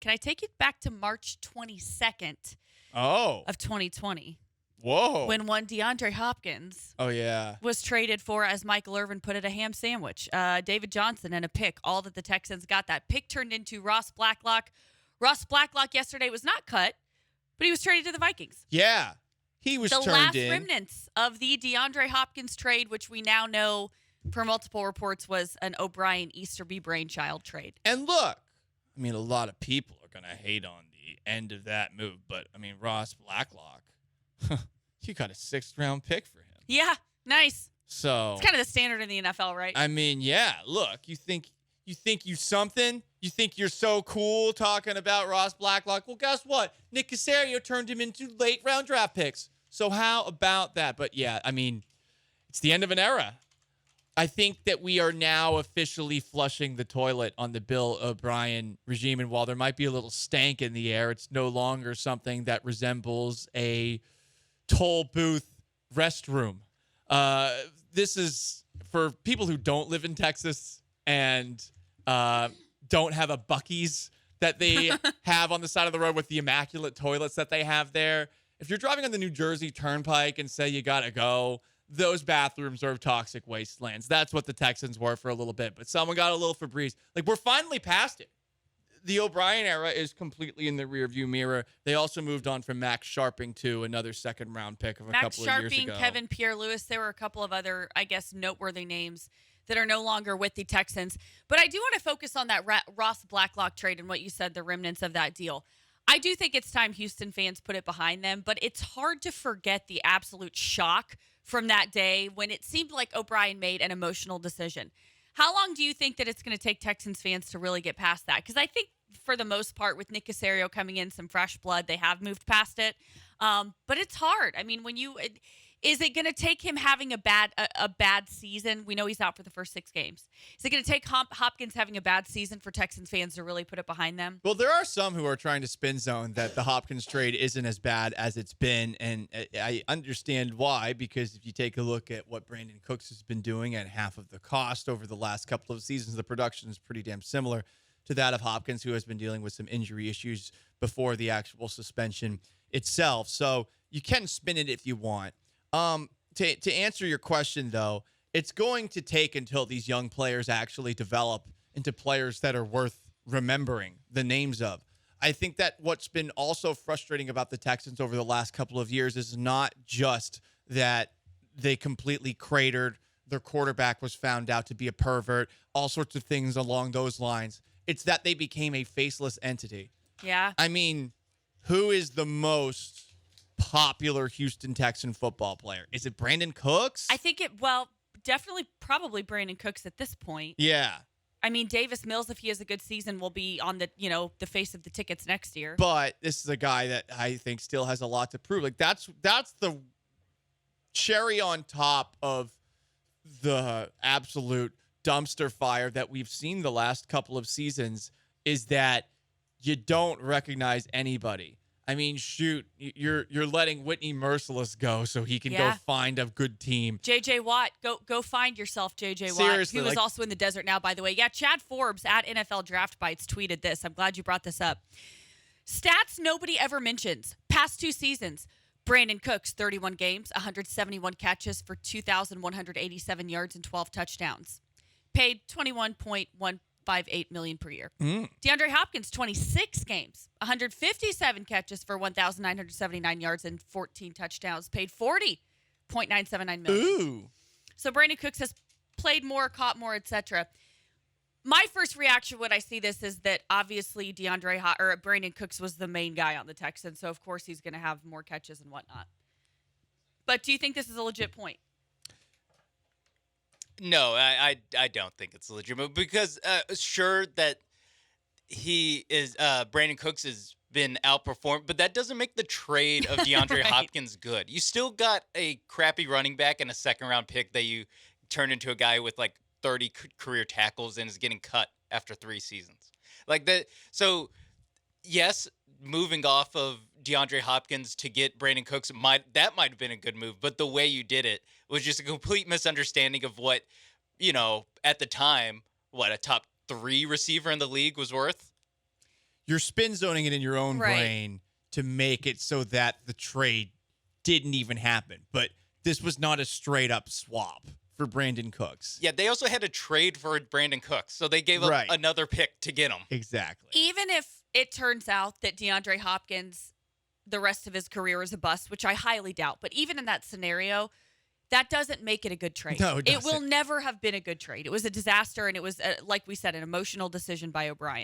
Can I take it back to March 22nd of 2020? Whoa. When one DeAndre Hopkins was traded for, as Michael Irvin put it, a ham sandwich. David Johnson and a pick. All that the Texans got. That pick turned into Ross Blacklock. Ross Blacklock yesterday was not cut, but he was traded to the Vikings. Yeah. He was turned in. The last remnants of the DeAndre Hopkins trade, which we now know per multiple reports was an O'Brien Easterby brainchild trade. And look, I mean, a lot of people are going to hate on the end of that move, but, I mean, Ross Blacklock, you got a 6th-round pick for him. Yeah, nice. So it's kind of the standard in the NFL, right? I mean, yeah, look, you think you something? You think you're so cool talking about Ross Blacklock? Well, guess what? Nick Caserio turned him into late-round draft picks. So how about that? But, yeah, I mean, it's the end of an era. I think that we are now officially flushing the toilet on the Bill O'Brien regime. And while there might be a little stank in the air, it's no longer something that resembles a toll booth restroom. This is for people who don't live in Texas and don't have a Buccees that they have on the side of the road with the immaculate toilets that they have there. If you're driving on the New Jersey Turnpike and say you got to go, those bathrooms are toxic wastelands. That's what the Texans were for a little bit. But someone got a little Febreze. Like, we're finally past it. The O'Brien era is completely in the rearview mirror. They also moved on from Max Scharping to another 2nd-round pick of a couple of years ago. Max Scharping, Kevin Pierre-Louis. There were a couple of other, I guess, noteworthy names that are no longer with the Texans. But I do want to focus on that Ross Blacklock trade and what you said, the remnants of that deal. I do think it's time Houston fans put it behind them, but it's hard to forget the absolute shock from that day when it seemed like O'Brien made an emotional decision. How long do you think that it's going to take Texans fans to really get past that? Because I think for the most part with Nick Caserio coming in, some fresh blood, they have moved past it. But it's hard. I mean, is it going to take him having a bad season? We know he's out for the first 6 games. Is it going to take Hopkins having a bad season for Texans fans to really put it behind them? Well, there are some who are trying to spin zone that the Hopkins trade isn't as bad as it's been, and I understand why, because if you take a look at what Brandon Cooks has been doing at half of the cost over the last couple of seasons, the production is pretty damn similar to that of Hopkins, who has been dealing with some injury issues before the actual suspension itself. So you can spin it if you want. To answer your question, though, it's going to take until these young players actually develop into players that are worth remembering the names of. I think that what's been also frustrating about the Texans over the last couple of years is not just that they completely cratered, their quarterback was found out to be a pervert, all sorts of things along those lines. It's that they became a faceless entity. Yeah. I mean, who is the most popular Houston Texan football player? Is it Brandon Cooks? I think definitely probably Brandon Cooks at this point. Yeah. I mean, Davis Mills, if he has a good season, will be on the face of the tickets next year. But this is a guy that I think still has a lot to prove. Like that's the cherry on top of the absolute dumpster fire that we've seen the last couple of seasons, is that you don't recognize anybody. I mean, shoot, you're letting Whitney Merciless go so he can go find a good team. J.J. Watt, go find yourself, J.J. Watt, Seriously, who is also in the desert now, by the way. Yeah, Chad Forbes at NFL Draft Bites tweeted this. I'm glad you brought this up. Stats nobody ever mentions. Past 2 seasons. Brandon Cooks, 31 games, 171 catches for 2,187 yards and 12 touchdowns. Paid $21.158 million per year. DeAndre Hopkins, 26 games, 157 catches for 1,979 yards and 14 touchdowns. Paid $40.979 million. Ooh. So Brandon Cooks has played more, caught more, etc. My first reaction when I see this is that obviously Brandon Cooks was the main guy on the Texans, so of course he's going to have more catches and whatnot. But do you think this is a legit point? No, I don't think it's legitimate because sure that he is Brandon Cooks has been outperformed, but that doesn't make the trade of DeAndre Hopkins good. You still got a crappy running back and a 2nd-round pick that you turned into a guy with like 30 career tackles and is getting cut after 3 seasons. Like that. So yes, moving off of DeAndre Hopkins to get Brandon Cooks might have been a good move, but the way you did it was just a complete misunderstanding of what, at the time, a top 3 receiver in the league was worth. you're spin zoning it in your own brain to make it so that the trade didn't even happen. But this was not a straight up swap for Brandon Cooks. Yeah, they also had a trade for Brandon Cooks, so they gave up another pick to get him. Exactly. Even if it turns out that DeAndre Hopkins, the rest of his career is a bust, which I highly doubt, but even in that scenario, that doesn't make it a good trade. No, it doesn't. It will never have been a good trade. It was a disaster, and it was, like we said, an emotional decision by O'Brien.